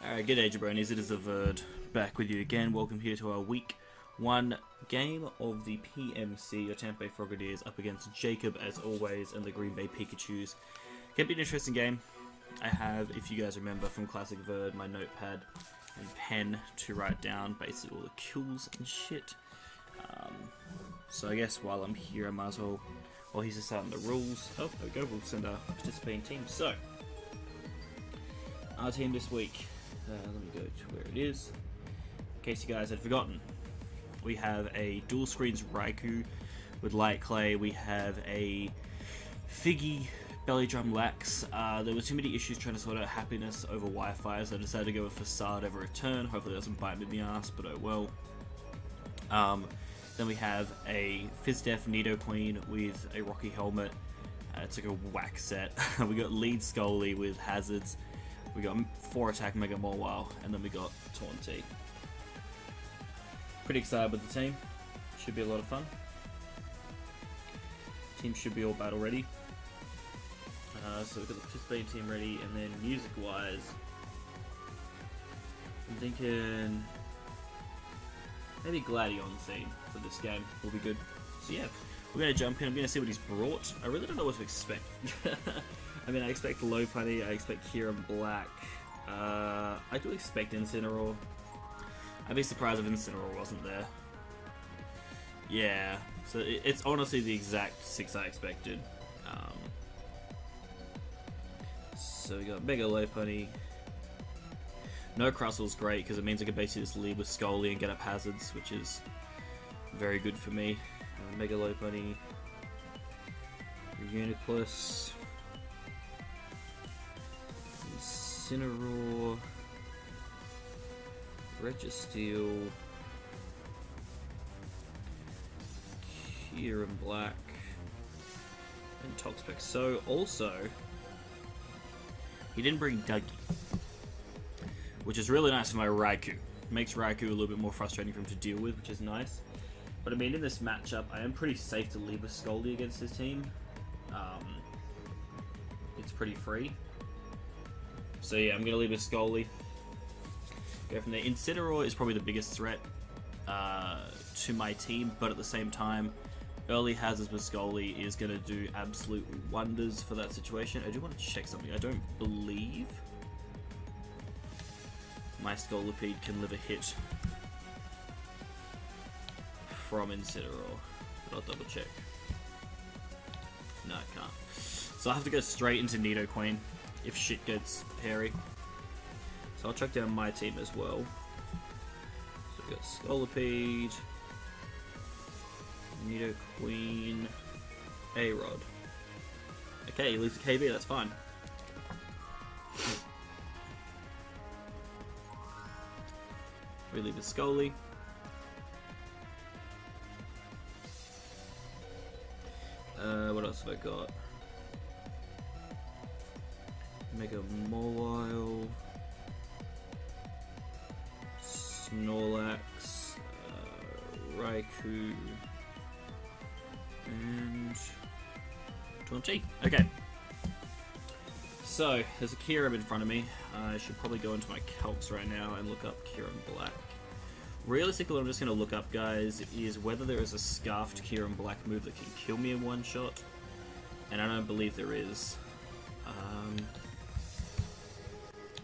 Alright, g'day jabronis, it is the Verd, back with you again. Welcome here to our week 1 game of the PMC, your Tampa Frogadiers, up against Jacob as always, and the Green Bay Pikachus. Can be an interesting game. I have, if you guys remember from Classic Verd, my notepad and pen to write down basically all the kills and shit. So I guess while I'm here I might as well, while he's just starting the rules, oh there we go, we'll send our participating team. So, our team this week. Let me go to where it is. In case you guys had forgotten, we have a dual screens Raikou with light clay. We have a Figgy belly drum lax. There were too many issues trying to sort out happiness over Wi-Fi, so I decided to go with facade over return. Hopefully it doesn't bite me in the ass, but oh well. Then we have a Fizdef Nido Queen with a Rocky helmet. It's like a whack set. We got lead Scully with hazards. We got 4 attack Mega Mawile, and then we got Taunty. Pretty excited with the team. Should be a lot of fun. Team should be all battle ready. So we've got the participating team ready, and then music-wise, I'm thinking maybe Gladion scene for this game will be good. So yeah, we're going to jump in. I'm going to see what he's brought. I really don't know what to expect. I mean, I expect Lopunny, I expect Kieran Black. I do expect Incineroar. I'd be surprised if Incineroar wasn't there. Yeah, so it's honestly the exact 6 I expected. So we got Mega Lopunny. No Crustle's great because it means I can basically just lead with Scully and get up hazards, which is very good for me. Mega Lopunny. Uniclus. Incineroar, Registeel, Kieran Black, and Toxpack. So also, he didn't bring Dougie, which is really nice for my Raikou. Makes Raikou a little bit more frustrating for him to deal with, which is nice. But I mean, in this matchup, I am pretty safe to leave with Scully against his team. It's pretty free. So yeah, I'm going to leave with Scully. Go from there. Incineroar is probably the biggest threat to my team, but at the same time, early hazards with Scully is going to do absolute wonders for that situation. I do want to check something. I don't believe my Scolipede can live a hit from Incineroar, but I'll double check. No, I can't. So I have to go straight into Nido Queen if shit gets hairy. So I'll check down my team as well. So we've got Scolipede, Nido Queen, A-Rod. Okay, he leaves a KB, that's fine. We leave a Scully. What else have I got? Mega Mawile, Snorlax, Raikou, and Taunty. Okay. So, there's a Kieran in front of me. I should probably go into my calcs right now and look up Kieran Black. Realistically, what I'm just going to look up, guys, is whether there is a Scarfed Kieran Black move that can kill me in one shot. And I don't believe there is.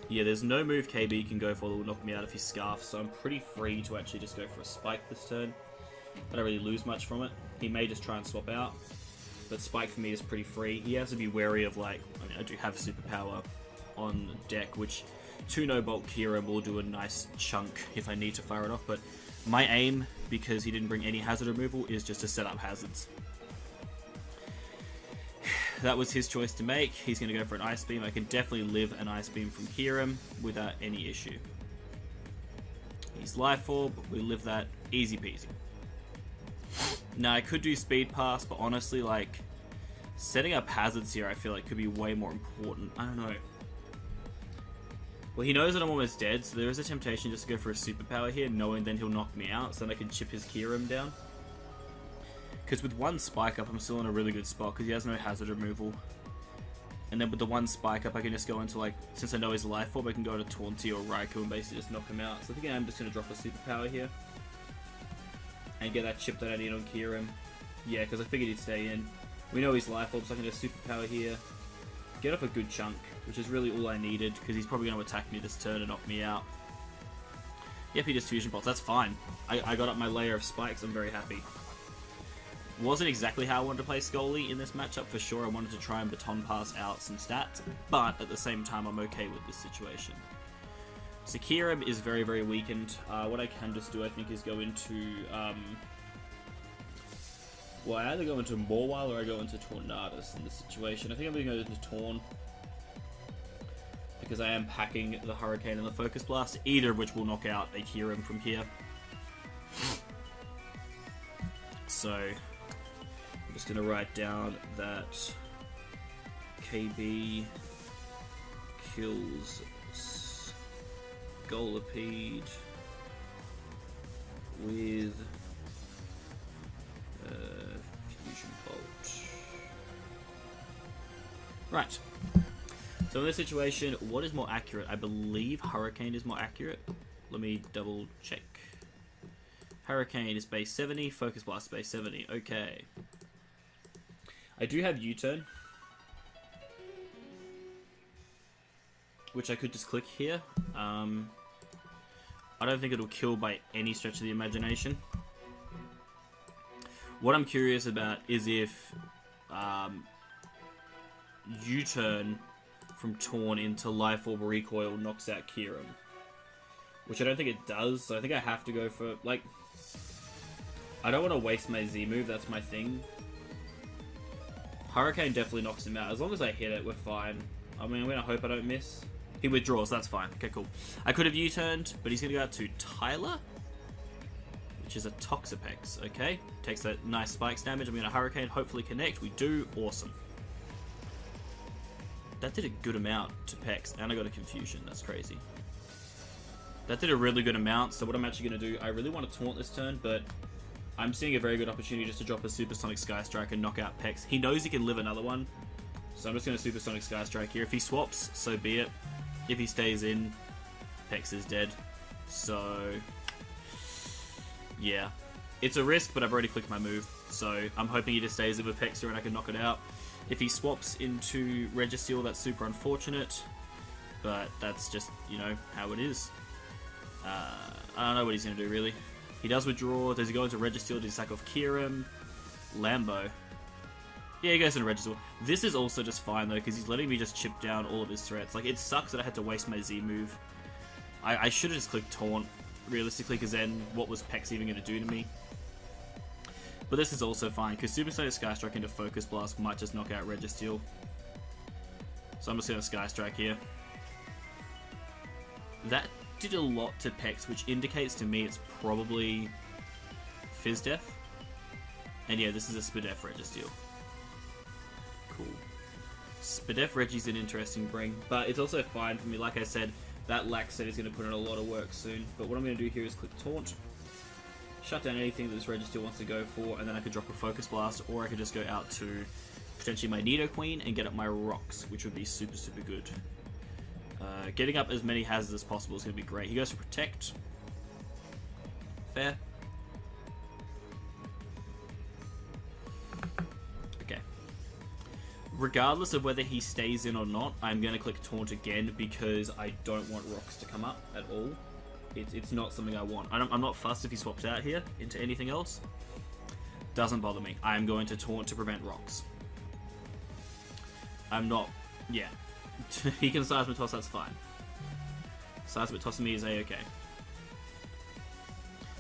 Yeah, there's no move KB can go for that will knock me out if he's Scarfed, so I'm pretty free to actually just go for a Spike this turn. I don't really lose much from it. He may just try and swap out, but Spike for me is pretty free. He has to be wary of, like, I mean, I do have Superpower on deck, which 2 no-bolt Kieran will do a nice chunk if I need to fire it off, but my aim, because he didn't bring any hazard removal, is just to set up hazards. That was his choice to make. He's going to go for an Ice Beam. I can definitely live an Ice Beam from Kieran without any issue. He's Life Orb, we live that easy peasy. Now I could do Speed Pass, but honestly, like, setting up hazards here I feel like could be way more important. I don't know. Well, he knows that I'm almost dead, so there is a temptation just to go for a Superpower here, knowing then he'll knock me out, so then I can chip his Kieran down. Because with 1 Spike up, I'm still in a really good spot, because he has no hazard removal. And then with the one spike up, I can just go into, like, since I know his life form, I can go to Taunty or Raikou and basically just knock him out. So I think I'm just going to drop a superpower here. And get that chip that I need on Kieran. Yeah, because I figured he'd stay in. We know his life form, so I can just superpower here. Get off a good chunk, which is really all I needed, because he's probably going to attack me this turn and knock me out. Yep, he just Fusion Bolts. That's fine. I got up my layer of spikes. I'm very happy. Wasn't exactly how I wanted to play Scully in this matchup, for sure. I wanted to try and baton pass out some stats, but at the same time, I'm okay with this situation. So Kieran is very, very weakened. What I can just do, I think, is go into... well, I either go into Mawile or I go into Tornadus in this situation. I think I'm going to go into Torn, because I am packing the Hurricane and the Focus Blast, either of which will knock out a Kieran from here. So... I'm just going to write down that KB kills Scolipede with Fusion Bolt. Right. So in this situation, what is more accurate? I believe Hurricane is more accurate. Let me double check. Hurricane is base 70, Focus Blast is base 70. Okay. I do have U-turn, which I could just click here. I don't think it'll kill by any stretch of the imagination. What I'm curious about is if U-turn from Torn into Life Orb Recoil knocks out Kieran, which I don't think it does, so I think I have to go for, like, I don't want to waste my Z move, that's my thing. Hurricane definitely knocks him out. As long as I hit it, we're fine. I mean, I'm going to hope I don't miss. He withdraws, that's fine. Okay, cool. I could have U-turned, but he's going to go out to Tyler, which is a Toxapex, okay? Takes that nice spikes damage. I'm going to Hurricane, hopefully connect. We do. Awesome. That did a good amount to Pex, and I got a Confusion. That's crazy. That did a really good amount, so what I'm actually going to do, I really want to taunt this turn, but I'm seeing a very good opportunity just to drop a Supersonic Sky Strike and knock out Pex. He knows he can live another one, so I'm just going to Supersonic Sky Strike here. If he swaps, so be it. If he stays in, Pex is dead. So, yeah. It's a risk, but I've already clicked my move, so I'm hoping he just stays in with Pex and I can knock it out. If he swaps into Registeel, that's super unfortunate, but that's just, you know, how it is. I don't know what he's going to do, really. He does withdraw. Does he go into Registeel? Does he sack off Kieran? Lambo. Yeah, he goes into Registeel. This is also just fine, though, because he's letting me just chip down all of his threats. Like, it sucks that I had to waste my Z move. I should have just clicked Taunt, realistically, because then what was Pex even going to do to me? But this is also fine, because Supersonic Sky Strike into Focus Blast might just knock out Registeel. So I'm just going to Sky Strike here. That did a lot to Pex, which indicates to me it's probably Fizdef. And yeah, this is a Spadef Registeel. Cool. Spadef Reggie's an interesting bring, but it's also fine for me. Like I said, that Lax set is going to put in a lot of work soon. But what I'm going to do here is click Taunt, shut down anything that this Registeel wants to go for, and then I could drop a Focus Blast, or I could just go out to potentially my Nidoqueen and get up my Rocks, which would be super, super good. Getting up as many hazards as possible is going to be great. He goes for Protect. Fair. Okay. Regardless of whether he stays in or not, I'm going to click Taunt again because I don't want Rocks to come up at all. It's not something I want. I'm not fussed if he swaps out here into anything else. Doesn't bother me. I'm going to Taunt to prevent Rocks. I'm not... Yeah. He can Seismic Toss, that's fine. Seismic Toss to me is a-okay.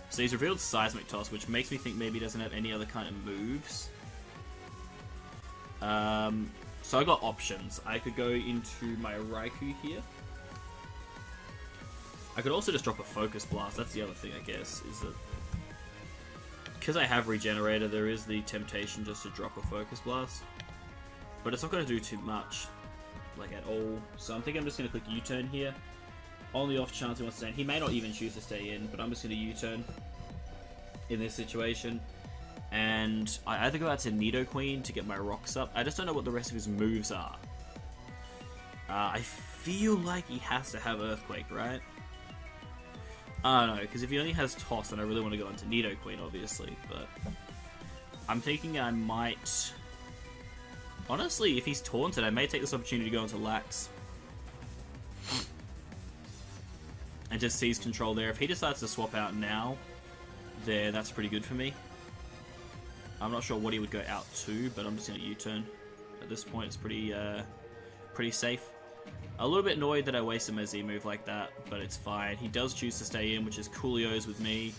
So he's revealed Seismic Toss, which makes me think maybe he doesn't have any other kind of moves. So I got options. I could go into my Raikou here. I could also just drop a Focus Blast. That's the other thing, I guess, is that because I have Regenerator, there is the temptation just to drop a Focus Blast. But it's not going to do too much. Like at all. So I'm thinking I'm just going to click U-turn here. On the off chance he wants to stay in. He may not even choose to stay in, but I'm just going to U-turn in this situation. And I either go out to Nidoqueen to get my Rocks up. I just don't know what the rest of his moves are. I feel like he has to have Earthquake, right? I don't know, because if he only has Toss, then I really want to go into Nidoqueen, obviously, but I'm thinking I might... Honestly, if he's taunted, I may take this opportunity to go into Lax. And just seize control there. If he decides to swap out now, that's pretty good for me. I'm not sure what he would go out to, but I'm just going to U-turn. At this point, it's pretty safe. A little bit annoyed that I wasted my Z move like that, but it's fine. He does choose to stay in, which is Coolio's with me.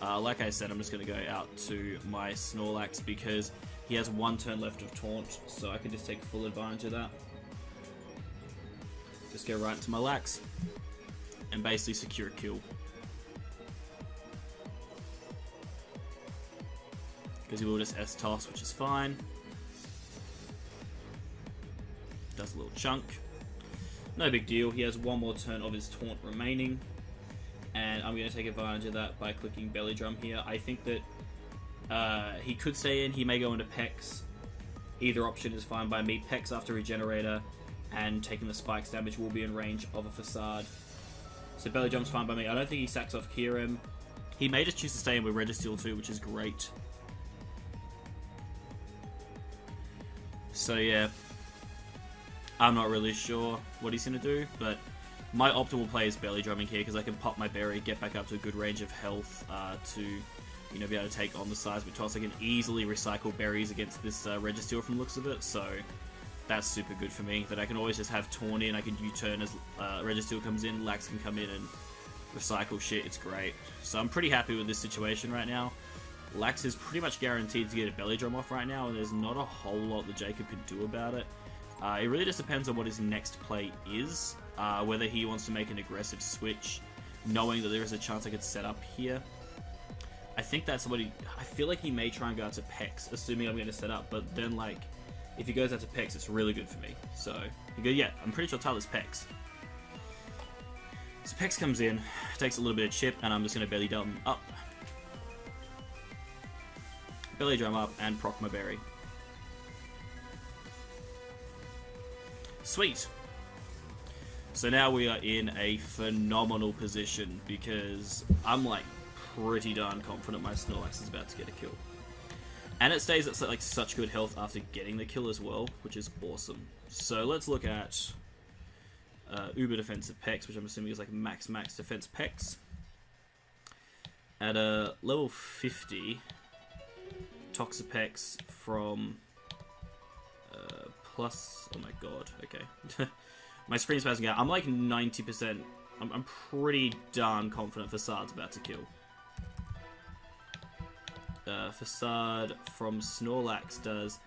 Like I said, I'm just going to go out to my Snorlax because he has 1 turn left of Taunt, so I can just take full advantage of that. Just go right into my Lax and basically secure a kill. Because he will just S-Toss, which is fine. Does a little chunk. No big deal. He has 1 more turn of his Taunt remaining. And I'm going to take advantage of that by clicking Belly Drum here. I think that he could stay in. He may go into Pex. Either option is fine by me. Pex after Regenerator and taking the Spikes damage will be in range of a Facade. So Belly Drum's fine by me. I don't think he sacks off Kyurem. He may just choose to stay in with Registeel too, which is great. So yeah, I'm not really sure what he's going to do, but my optimal play is Belly Drumming here because I can pop my Berry, get back up to a good range of health to be able to take on the Seismic Toss. I can easily recycle berries against this Registeel from the looks of it, so that's super good for me. That I can always just have Taunt in, I can U-turn as Registeel comes in, Lax can come in and recycle shit, it's great. So I'm pretty happy with this situation right now. Lax is pretty much guaranteed to get a Belly Drum off right now, and there's not a whole lot that Jacob could do about it. It really just depends on what his next play is, whether he wants to make an aggressive switch, knowing that there is a chance I could set up here. I think that's what I feel like he may try and go out to Pex, assuming I'm going to set up, but then, like, if he goes out to Pex, it's really good for me. So, yeah, I'm pretty sure Tyler's Pex. So Pex comes in, takes a little bit of chip, and I'm just going to Belly Drum up. Belly Drum up, and proc my Berry. Sweet! So now we are in a phenomenal position, because I'm, like, pretty darn confident my Snorlax is about to get a kill. And it stays at like such good health after getting the kill as well, which is awesome. So let's look at Uber Defensive Pex, which I'm assuming is like max defense Pex. At a level 50, Toxapex from plus... Oh my god, okay. My screen's passing out. I'm like 90%... I'm pretty darn confident Facade's about to kill. Facade from Snorlax does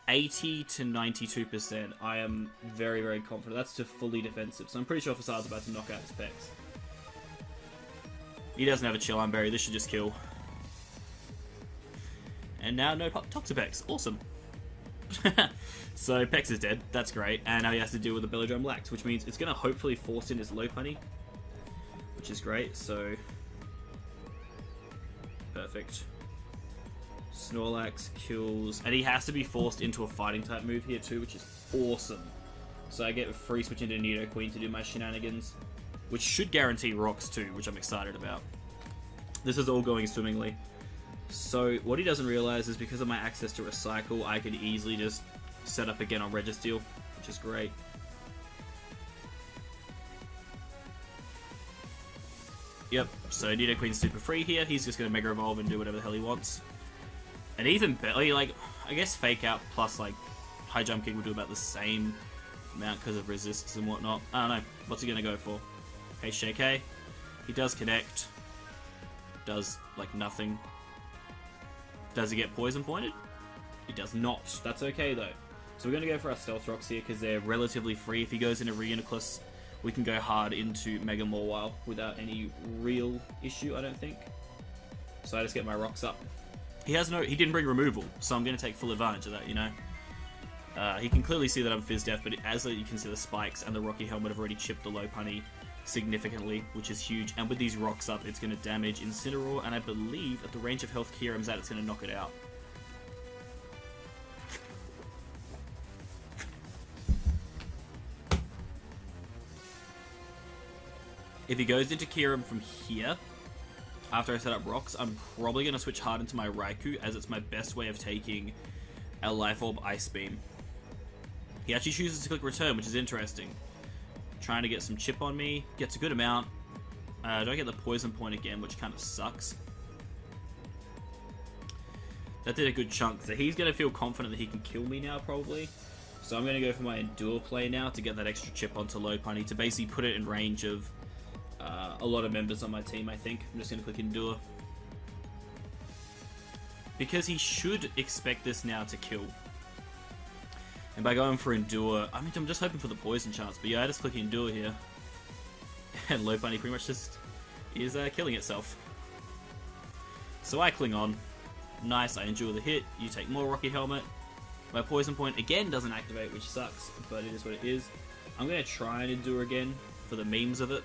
80 to 92%. I am very, very confident. That's to fully defensive, so I'm pretty sure Facade's about to knock out his Pex. He doesn't have a Chill Arm Berry. This should just kill. And now no Toxapex. Awesome. So Pex is dead. That's great. And now he has to deal with the Belly Drum Lax, which means it's going to hopefully force in his Lopunny, which is great. So perfect. Snorlax kills, and he has to be forced into a fighting type move here too, which is awesome. So I get a free switch into Nidoqueen to do my shenanigans, which should guarantee rocks too, which I'm excited about. This is all going swimmingly. So what he doesn't realize is because of my access to recycle, I can easily just set up again on Registeel, which is great. Yep, so Nidoqueen's super free here. He's just going to Mega Evolve and do whatever the hell he wants. And even better, like, I guess Fake Out plus, like, High Jump Kick will do about the same amount because of resists and whatnot. I don't know. What's he going to go for? Okay, Shake A. He does connect. Does, like, nothing. Does he get Poison Pointed? He does not. That's okay, though. So we're going to go for our Stealth Rocks here because they're relatively free. If he goes into Reuniclus, we can go hard into Mega Mawile without any real issue, I don't think. So I just get my Rocks up. He didn't bring removal, so I'm going to take full advantage of that, you know. He can clearly see that I'm Fizz Death, but as you can see, the Spikes and the Rocky Helmet have already chipped the Lopunny significantly, which is huge. And with these rocks up, it's going to damage Incineroar, and I believe at the range of health Kyurem's at, it's going to knock it out. If he goes into Kieran from here, after I set up rocks, I'm probably going to switch hard into my Raikou, as it's my best way of taking a Life Orb Ice Beam. He actually chooses to click return, which is interesting. Trying to get some chip on me, gets a good amount. Do I get the poison point again, which kind of sucks. That did a good chunk, so he's going to feel confident that he can kill me now, probably. So I'm going to go for my Endure play now to get that extra chip onto Lopunny, to basically put it in range of a lot of members on my team, I think. I'm just going to click Endure. Because he should expect this now to kill. And by going for Endure, I mean, I'm just hoping for the poison chance, but yeah, I just click Endure here. And Lopunny pretty much just is killing itself. So I cling on. Nice, I endure the hit. You take more Rocky Helmet. My poison point again doesn't activate, which sucks, but it is what it is. I'm going to try and endure again for the memes of it.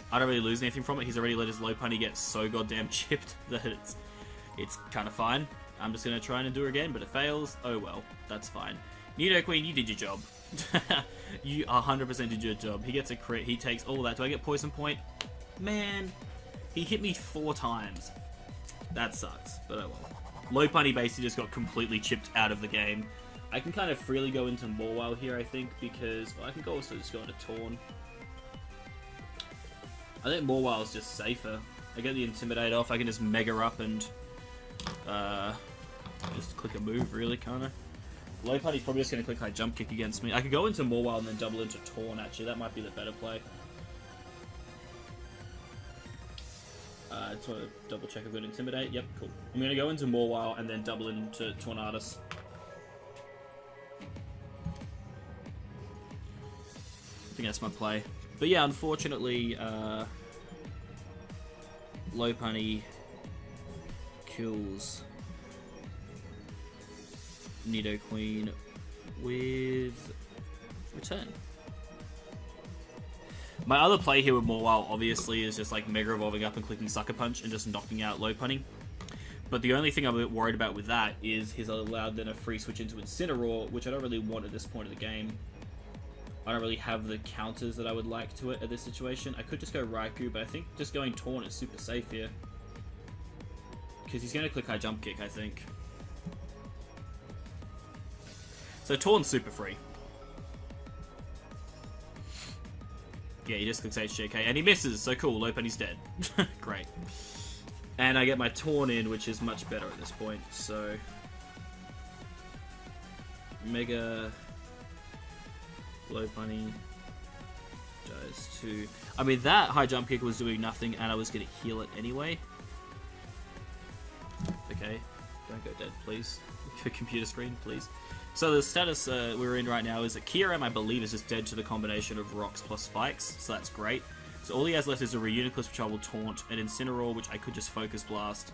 I don't really lose anything from it. He's already let his Lopunny get so goddamn chipped that it's kind of fine. I'm just going to try and endure again, but it fails. Oh well, that's fine. Nidoqueen, you did your job. You 100% did your job. He gets a crit, he takes all that. Do I get poison point? Man, he hit me 4 times. That sucks, but oh well. Lopunny basically just got completely chipped out of the game. I can kind of freely go into Mawile here, I think, because well, I can also just go into Torn. I think Mawile is just safer. I get the Intimidate off, I can just Mega up and just click a move, really, kind of. Lopunny's probably just going to click High Jump Kick against me. I could go into Mawile and then double into Torn, actually. That might be the better play. I just want to double check I've got Intimidate. Yep, cool. I'm going to go into Mawile and then double into Tornadus. I think that's my play. But yeah, unfortunately, Lopunny kills Nidoqueen with return. My other play here with Mawile, obviously, is just like Mega Evolving up and clicking Sucker Punch and just knocking out Lopunny. But the only thing I'm a bit worried about with that is he's allowed then a free switch into Incineroar, which I don't really want at this point of the game. I don't really have the counters that I would like to it at this situation. I could just go Raikou, but I think just going Taunt is super safe here. Because he's going to click High Jump Kick, I think. So Taunt's super free. Yeah, he just clicks HJK, and he misses, so cool, Lopunny's dead. Great. And I get my Taunt in, which is much better at this point, so... Mega... Lopunny does 2. I mean, that High Jump Kick was doing nothing, and I was going to heal it anyway. Okay, don't go dead, please. Computer screen, please. So the status we're in right now is that Kyurem, I believe, is just dead to the combination of rocks plus spikes, so that's great. So all he has left is a Reuniclus, which I will taunt, an Incineroar, which I could just Focus Blast,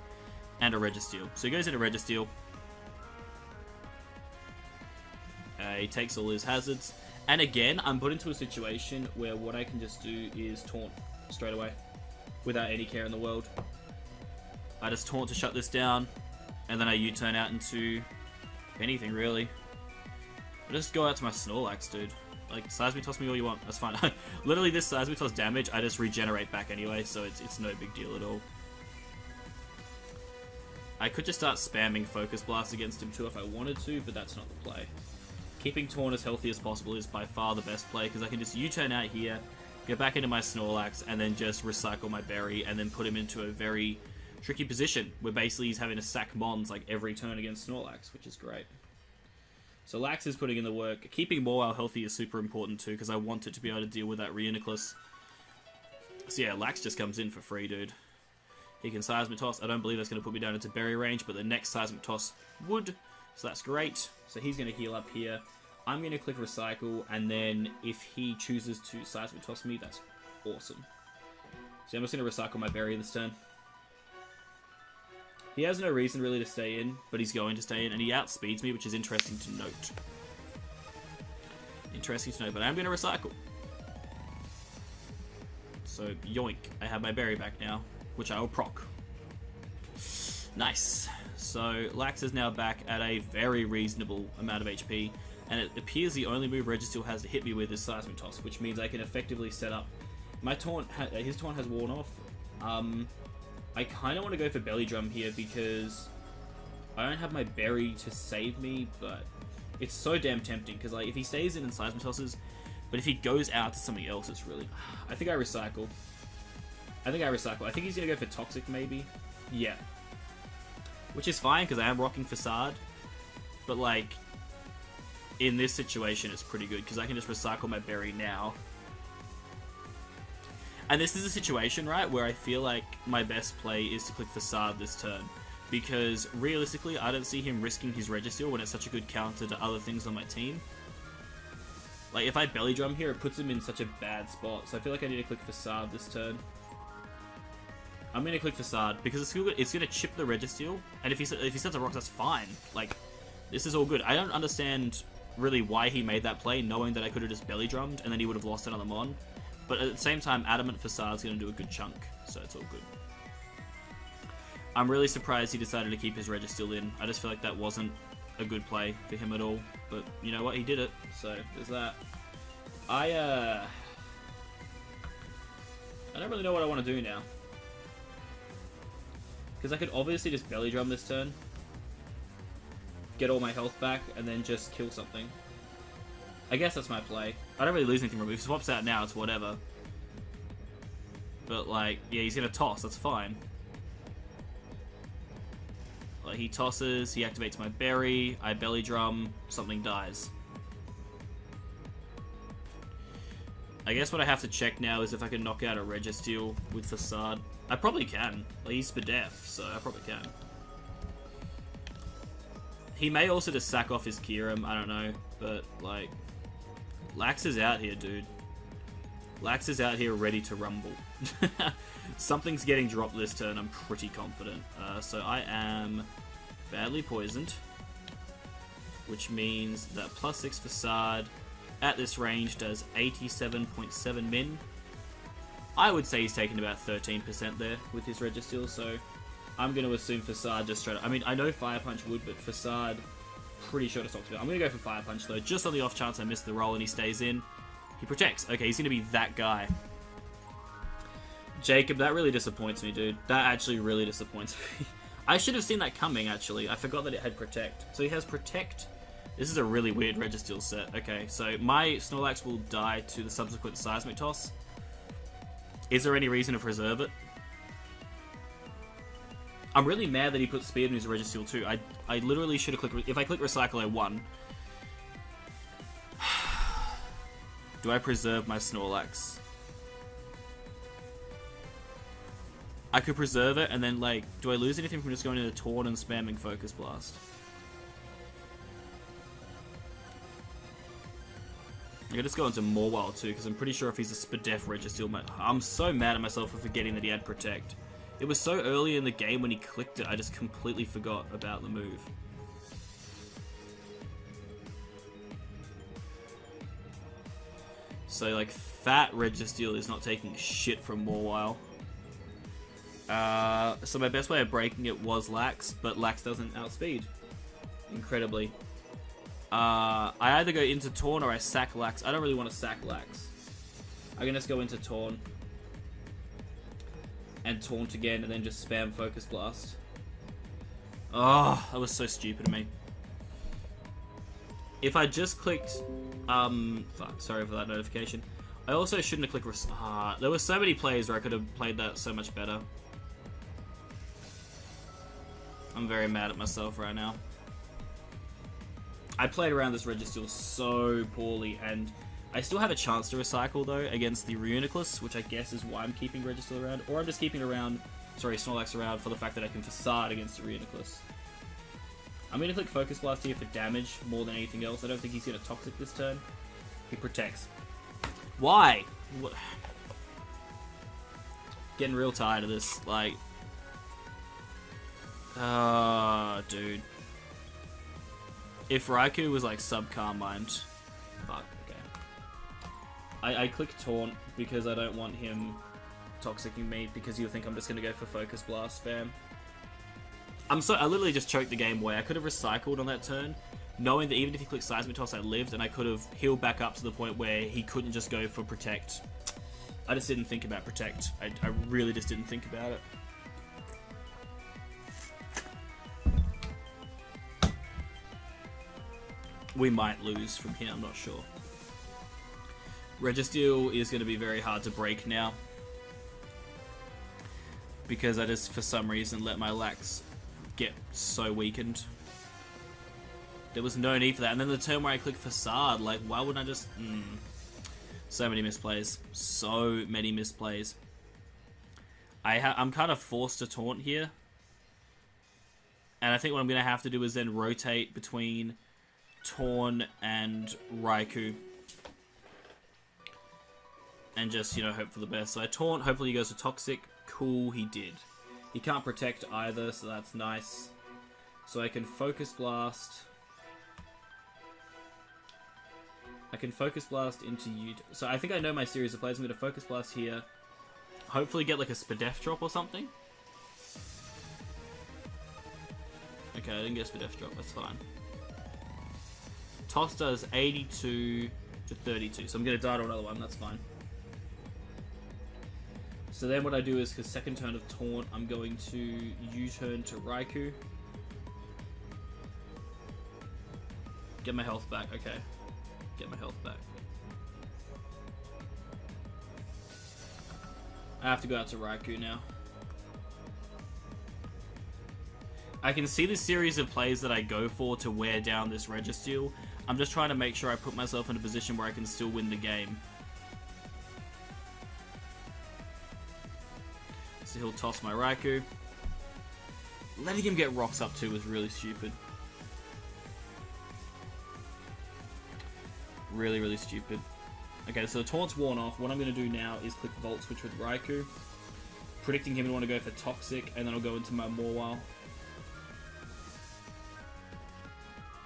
and a Registeel. So he goes into Registeel. He takes all his hazards. And again, I'm put into a situation where what I can just do is taunt straight away, without any care in the world. I just taunt to shut this down, and then I U-turn out into anything, really. I just go out to my Snorlax, dude. Like, Seismitoss me all you want, that's fine. Literally, this Seismitoss damage, I just regenerate back anyway, so it's no big deal at all. I could just start spamming Focus Blast against him too if I wanted to, but that's not the play. Keeping Taunt as healthy as possible is by far the best play, because I can just U-turn out here, get back into my Snorlax, and then just recycle my berry, and then put him into a very tricky position, where basically he's having to sack Mons like every turn against Snorlax, which is great. So Lax is putting in the work. Keeping Mawile healthy is super important too, because I want it to be able to deal with that Reuniclus. So yeah, Lax just comes in for free, dude. He can Seismitoss. I don't believe that's going to put me down into berry range, but the next Seismitoss would. So that's great. So he's going to heal up here. I'm going to click Recycle, and then if he chooses to Seismitoss me, that's awesome. So I'm just going to recycle my berry this turn. He has no reason really to stay in, but he's going to stay in, and he outspeeds me, which is interesting to note. Interesting to note, but I'm going to recycle. So, yoink. I have my berry back now, which I will proc. Nice. So, Lax is now back at a very reasonable amount of HP, and it appears the only move Registeel has to hit me with is Seismitoss, which means I can effectively set up My taunt, his taunt has worn off. I kind of want to go for Belly Drum here because I don't have my berry to save me, but it's so damn tempting because like if he stays in and Seismitosses, but if he goes out to something else, it's really... I think I recycle. I think he's going to go for Toxic, maybe. Yeah. Which is fine, because I am rocking Facade. But, like, in this situation, it's pretty good, because I can just recycle my berry now. And this is a situation, right, where I feel like my best play is to click Facade this turn. Because, realistically, I don't see him risking his Registeel when it's such a good counter to other things on my team. Like, if I Belly Drum here, it puts him in such a bad spot. So I feel like I need to click Facade this turn. I'm going to click Facade, because it's going to chip the Registeel, and if he sets a Rocks, that's fine. Like, this is all good. I don't understand, really, why he made that play, knowing that I could have just Belly Drummed, and then he would have lost another Mon. But at the same time, Adamant Facade's going to do a good chunk, so it's all good. I'm really surprised he decided to keep his Registeel in. I just feel like that wasn't a good play for him at all. But, you know what, he did it, so there's that. I don't really know what I want to do now. Because I could obviously just Belly Drum this turn, get all my health back, and then just kill something. I guess that's my play. I don't really lose anything from it. If he swaps out now, it's whatever. But, like, yeah, he's going to toss. That's fine. Like, he tosses, he activates my berry, I Belly Drum, something dies. I guess what I have to check now is if I can knock out a Registeel with Facade. I probably can. Like, he's Spadef, so I probably can. He may also just sack off his Kyurem, I don't know. But, like, Lax is out here, dude. Lax is out here ready to rumble. Something's getting dropped this turn, I'm pretty confident. So I am badly poisoned. Which means that +6 Facade at this range does 87.7 min. I would say he's taken about 13% there with his Registeel, so I'm going to assume Facade just straight up. I mean, I know Fire Punch would, but Facade, pretty sure to stop it. I'm going to go for Fire Punch, though, just on the off chance I miss the roll and he stays in. He protects. Okay, he's going to be that guy. Jacob, that really disappoints me, dude. That actually really disappoints me. I should have seen that coming, actually. I forgot that it had Protect. So he has Protect. This is a really weird Registeel set. Okay, so my Snorlax will die to the subsequent Seismic Toss. Is there any reason to preserve it? I'm really mad that he put Speed in his Registeel too. I literally should have clicked... If I click Recycle, I won. Do I preserve my Snorlax? I could preserve it, and then, like, do I lose anything from just going into Taunt and spamming Focus Blast? I'm gonna just go into Mawile too, because I'm pretty sure if he's a Spadef Registeel, I'm so mad at myself for forgetting that he had Protect. It was so early in the game when he clicked it, I just completely forgot about the move. So, like, Fat Registeel is not taking shit from Mawile. So my best way of breaking it was Lax, but Lax doesn't outspeed. Incredibly. I either go into Taunt or I sack Lax. I don't really want to sack Lax. I can just go into Taunt. And Taunt again, and then just spam Focus Blast. Oh, that was so stupid of me. If I just clicked... fuck, sorry for that notification. I also shouldn't have clicked... there were so many plays where I could have played that so much better. I'm very mad at myself right now. I played around this Registeel so poorly, and I still have a chance to recycle, though, against the Reuniclus, which I guess is why I'm keeping Registeel around. Or I'm just keeping Snorlax around for the fact that I can Facade against the Reuniclus. I'm going to click Focus Blast here for damage more than anything else. I don't think he's going to Toxic this turn. He protects. Why? What? Getting real tired of this. Like... dude. If Raikou was like sub-Carmine... Fuck, okay. I click Taunt because I don't want him Toxicing me, because you'll think I'm just going to go for Focus Blast, fam. I literally just choked the game away. I could have recycled on that turn, knowing that even if he clicked Seismic Toss, I lived, and I could have healed back up to the point where he couldn't just go for Protect. I just didn't think about Protect. I really just didn't think about it. We might lose from here, I'm not sure. Registeel is going to be very hard to break now. Because I just, for some reason, let my Lax get so weakened. There was no need for that. And then the turn where I click Facade, like, why wouldn't I just... So many misplays. So many misplays. I'm kind of forced to taunt here. And I think what I'm going to have to do is then rotate between Torn and Raikou. And just, you know, hope for the best. So I taunt, hopefully he goes to Toxic. Cool, he did. He can't protect either, so that's nice. So I can Focus Blast. I can Focus Blast into you. So I think I know my series of plays. I'm going to Focus Blast here. Hopefully get like a Spadef drop or something. Okay, I didn't get a Spadef drop, that's fine. Toss does 82 to 32, so I'm going to die to another one, that's fine. So then what I do is, because second turn of Taunt, I'm going to U-turn to Raikou. Get my health back, okay. Get my health back. I have to go out to Raikou now. I can see the series of plays that I go for to wear down this Registeel. I'm just trying to make sure I put myself in a position where I can still win the game. So he'll toss my Raikou. Letting him get rocks up too was really stupid. Really, really stupid. Okay, so the taunt's worn off. What I'm going to do now is click Volt Switch with Raikou. Predicting him to want to go for Toxic, and then I'll go into my Mawile.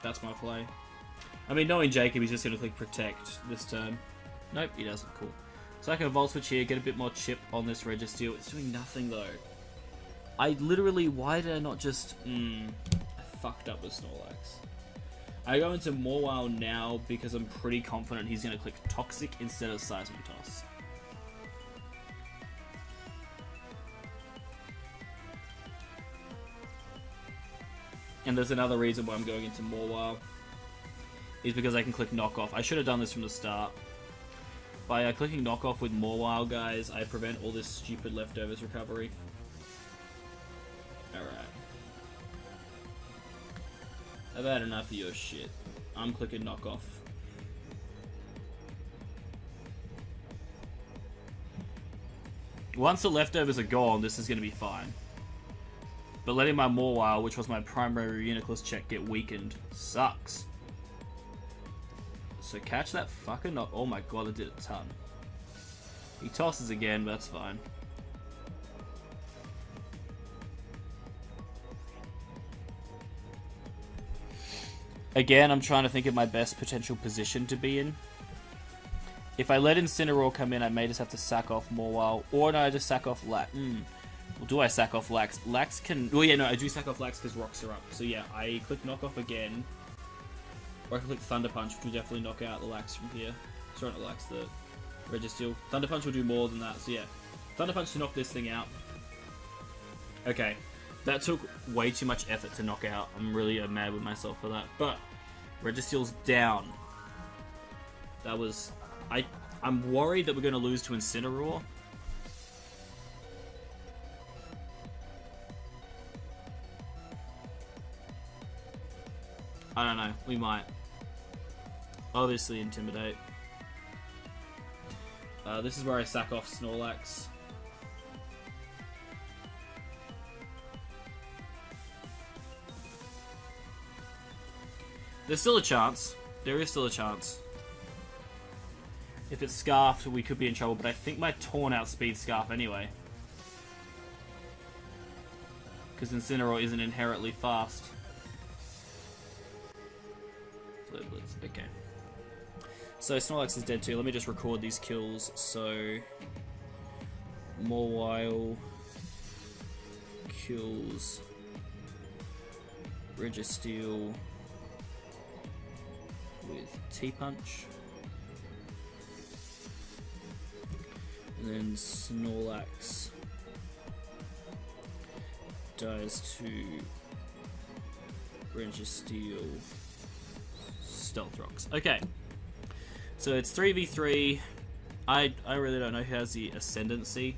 That's my play. I mean, knowing Jacob, he's just going to click Protect this turn. Nope, he doesn't. Cool. So I can Volt Switch here, get a bit more chip on this Registeel. It's doing nothing, though. I literally... Why did I not just... I fucked up with Snorlax. I go into Mawile now because I'm pretty confident he's going to click Toxic instead of Seismic Toss. And there's another reason why I'm going into Mawile. Is because I can click Knockoff. I should have done this from the start. By clicking Knockoff with Mawile, guys, I prevent all this stupid leftovers recovery. Alright. I've had enough of your shit. I'm clicking Knockoff. Once the leftovers are gone, this is going to be fine. But letting my Mawile, which was my primary Uniclus check, get weakened sucks. So catch that fucking knock. Oh my god, it did a ton. He tosses again, but that's fine. Again, I'm trying to think of my best potential position to be in. If I let Incineroar come in, I may just have to sack off Mawile. Or no, I just sack off Lax. Well, do I sack off Lax? Lax can... Well, yeah, no, I do sack off Lax because rocks are up. So yeah, I click Knockoff again. Or I can click Thunder Punch, which will definitely knock out the Lax from here. Sorry, not Lax, the Registeel. Thunder Punch will do more than that, so yeah. Thunder Punch to knock this thing out. Okay. That took way too much effort to knock out. I'm really mad with myself for that. But, Registeel's down. That was... I'm worried that we're going to lose to Incineroar. I don't know. We might. Obviously Intimidate. This is where I sack off Snorlax. There's still a chance. There is still a chance. If it's Scarfed, we could be in trouble, but I think my Taunt outspeeds Scarf anyway. Because Incineroar isn't inherently fast. Okay. So Snorlax is dead too. Let me just record these kills. So Mawile kills Registeel with T-Punch. And then Snorlax dies to Ranger Steel, Stealth Rocks. Okay, so it's 3v3. I really don't know who has the Ascendancy.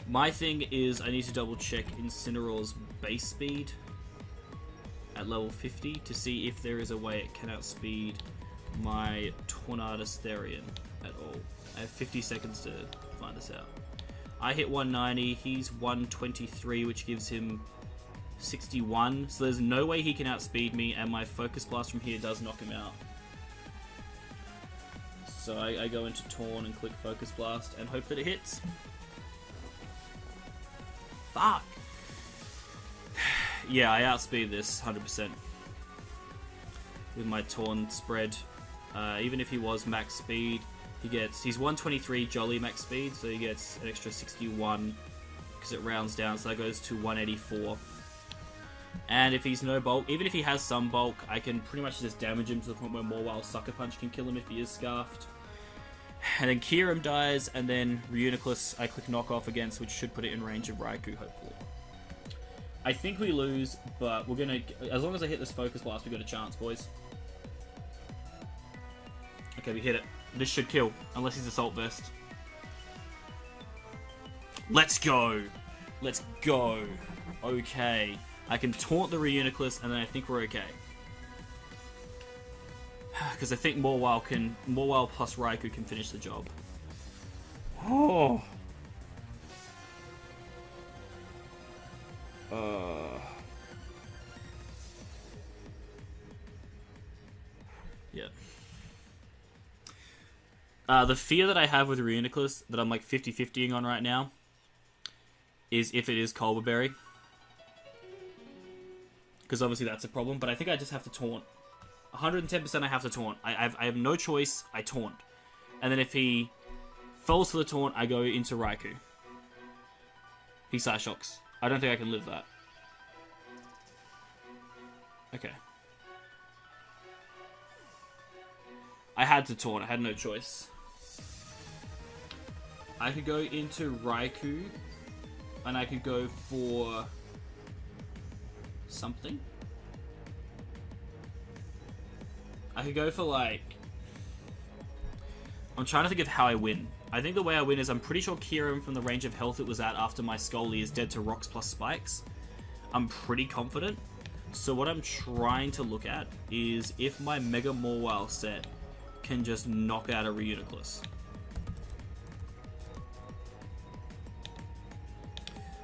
My thing is I need to double check Incineroar's base speed at level 50 to see if there is a way it can outspeed my Tornadus Therian at all. I have 50 seconds to find this out. I hit 190, he's 123, which gives him 61, so there's no way he can outspeed me, and my Focus Blast from here does knock him out. So I go into Torn and click Focus Blast and hope that it hits. Fuck! Yeah, I outspeed this 100% with my Torn spread. Even if he was max speed, he's 123 Jolly max speed, so he gets an extra 61 because it rounds down, so that goes to 184. And if he's no bulk, even if he has some bulk, I can pretty much just damage him to the point where Morwile Sucker Punch can kill him if he is scarfed. And then Kyurem dies, and then Reuniclus I click Knock Off against, which should put it in range of Raikou, hopefully. I think we lose, but we're gonna, as long as I hit this Focus Blast, we got a chance, boys. Okay, we hit it. This should kill, unless he's Assault Vest. Let's go! Let's go! Okay. I can taunt the Reuniclus, and then I think we're okay. Because I think Morwile plus Raikou can finish the job. Oh! Yeah. The fear that I have with Reuniclus, that I'm like 50-50ing on right now, is if it is Culver Berry. Because obviously that's a problem, but I think I just have to taunt. 110% I have to taunt. I have no choice, I taunt. And then if he falls for the taunt, I go into Raikou. He Psyshocks. I don't think I can live that. Okay. I had to taunt, I had no choice. I could go into Raikou, and I could go for something. I could go for like... I'm trying to think of how I win. I think the way I win is I'm pretty sure Kyurem from the range of health it was at after my Scully is dead to rocks plus spikes. I'm pretty confident. So what I'm trying to look at is if my Mega Morwile set can just knock out a Reuniclus.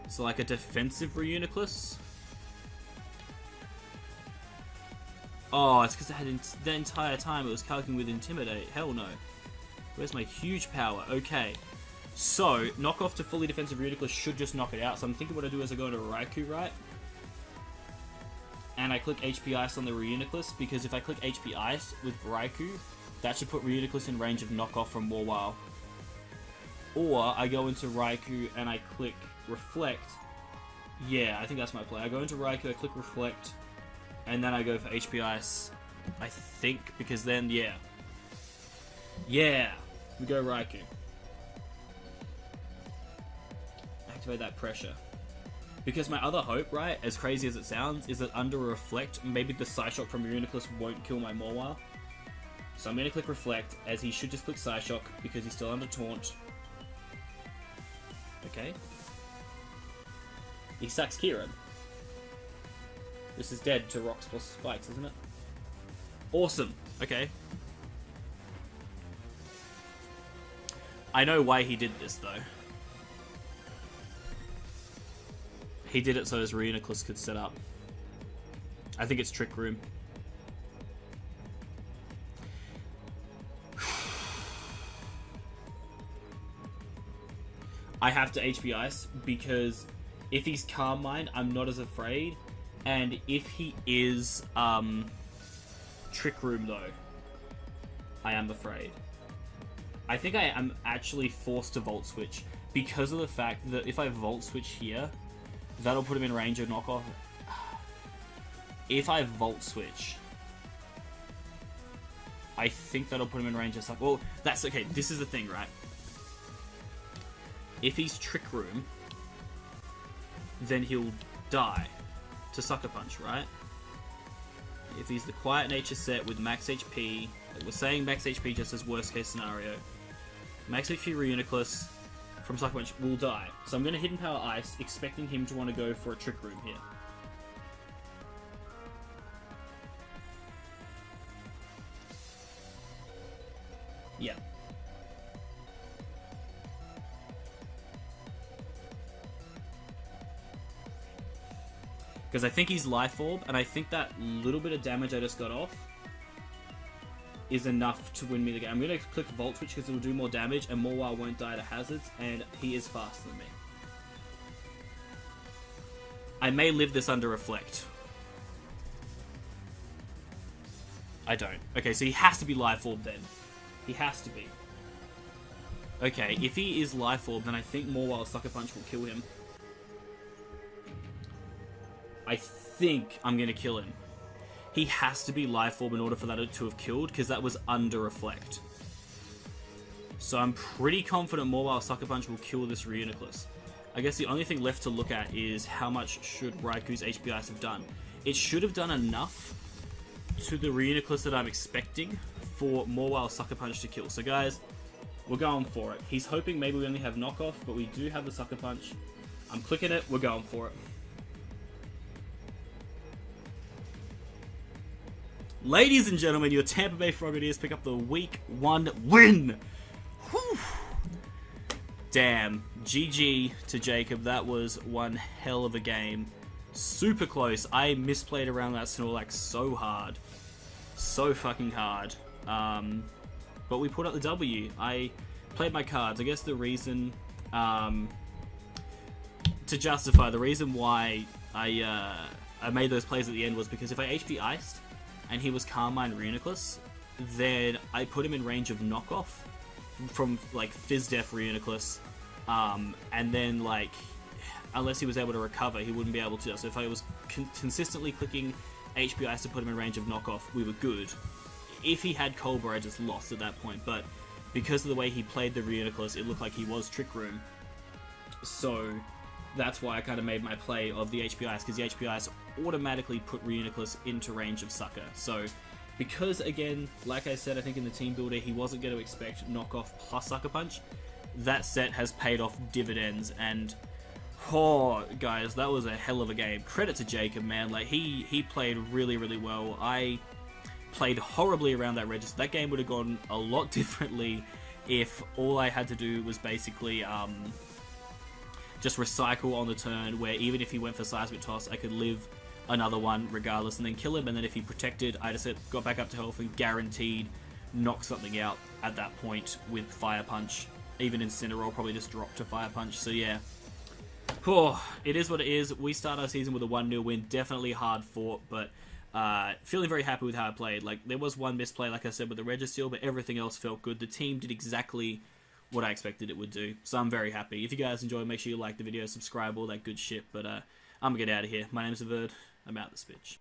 So like a defensive Reuniclus. Oh, it's because I had the entire time it was calculating with Intimidate. Hell no. Where's my huge power? Okay. So, knock off to fully defensive Reuniclus should just knock it out. So I'm thinking what I do is I go into Raikou, right? And I click HP Ice on the Reuniclus, because if I click HP Ice with Raikou, that should put Reuniclus in range of knockoff from Morwile. Or I go into Raikou and I click Reflect. Yeah, I think that's my play. I go into Raikou, I click Reflect, and then I go for HP Ice. I think, because then, yeah. Yeah! We go Raikou. Activate that pressure. Because my other hope, right, as crazy as it sounds, is that under Reflect, maybe the Psyshock from Reuniclus won't kill my Morwile. So I'm going to click Reflect, as he should just click Psyshock, because he's still under Taunt. Okay. He sacks Kyurem. This is dead to rocks plus spikes, isn't it? Awesome. Okay. I know why he did this, though. He did it so his Reuniclus could set up. I think it's Trick Room. I have to HP Ice, because if he's Calm Mind, I'm not as afraid. And if he is Trick Room, though, I am afraid. I think I am actually forced to Volt Switch, because of the fact that if I Volt Switch here, that'll put him in range of knockoff. If I Volt Switch, I think that'll put him in range of stuff. Well, that's okay. This is the thing, right? If he's Trick Room, then he'll die to Sucker Punch, right? If he's the Quiet Nature set with max HP, like we're saying max HP just as worst case scenario, max HP Reuniclus from Sucker Punch will die. So I'm going to Hidden Power Ice, expecting him to want to go for a Trick Room here. Yeah. Because I think he's Life Orb, and I think that little bit of damage I just got off is enough to win me the game. I'm going to click Volt Switch because it will do more damage, and Morwile won't die to hazards, and he is faster than me. I may live this under Reflect. I don't. Okay, so he has to be Life Orb then. He has to be. Okay, if he is Life Orb, then I think Morwile Sucker Punch will kill him. I think I'm going to kill him. He has to be Life Orb in order for that to have killed, because that was under Reflect. So I'm pretty confident Morwile Sucker Punch will kill this Reuniclus. I guess the only thing left to look at is how much should Raiku's HP Ice have done. It should have done enough to the Reuniclus that I'm expecting for Morwile Sucker Punch to kill. So guys, we're going for it. He's hoping maybe we only have knockoff, but we do have the Sucker Punch. I'm clicking it, we're going for it. Ladies and gentlemen, your Tampa Bay Frogadiers pick up the Week 1 win! Whew. Damn. GG to Jacob. That was one hell of a game. Super close. I misplayed around that Snorlax so hard. So fucking hard. But we put up the W. I played my cards. I guess the reason... to justify, the reason why I made those plays at the end was because if I HP Iced, and he was Carmine Reuniclus, then I put him in range of knockoff from like Fizdef Reuniclus, and then like unless he was able to recover, he wouldn't be able to. So if I was consistently clicking HP Ice to put him in range of knockoff, we were good. If he had Cobra, I just lost at that point. But because of the way he played the Reuniclus, it looked like he was Trick Room. So that's why I kind of made my play of the HP Ice, because the HP Ice automatically put Reuniclus into range of Sucker. So, because again, like I said, I think in the team builder, he wasn't going to expect knockoff plus Sucker Punch. That set has paid off dividends, and oh, guys, that was a hell of a game. Credit to Jacob, man. Like he played really, really well. I played horribly around that register. That game would have gone a lot differently if all I had to do was basically just recycle on the turn, where even if he went for Seismic Toss, I could live another one regardless and then kill him, and then if he protected, I just got back up to health and guaranteed knock something out at that point with Fire Punch. Even Incineroar probably just dropped to Fire Punch, so yeah. Oh, it is what it is. We start our season with a 1-0 win. Definitely hard fought, but feeling very happy with how I played. Like, there was one misplay, like I said, with the Registeel, but everything else felt good. The team did exactly what I expected it would do, so I'm very happy. If you guys enjoyed, make sure you like the video, subscribe, all that good shit, but I'm gonna get out of here. My name's Averd. I'm out this bitch.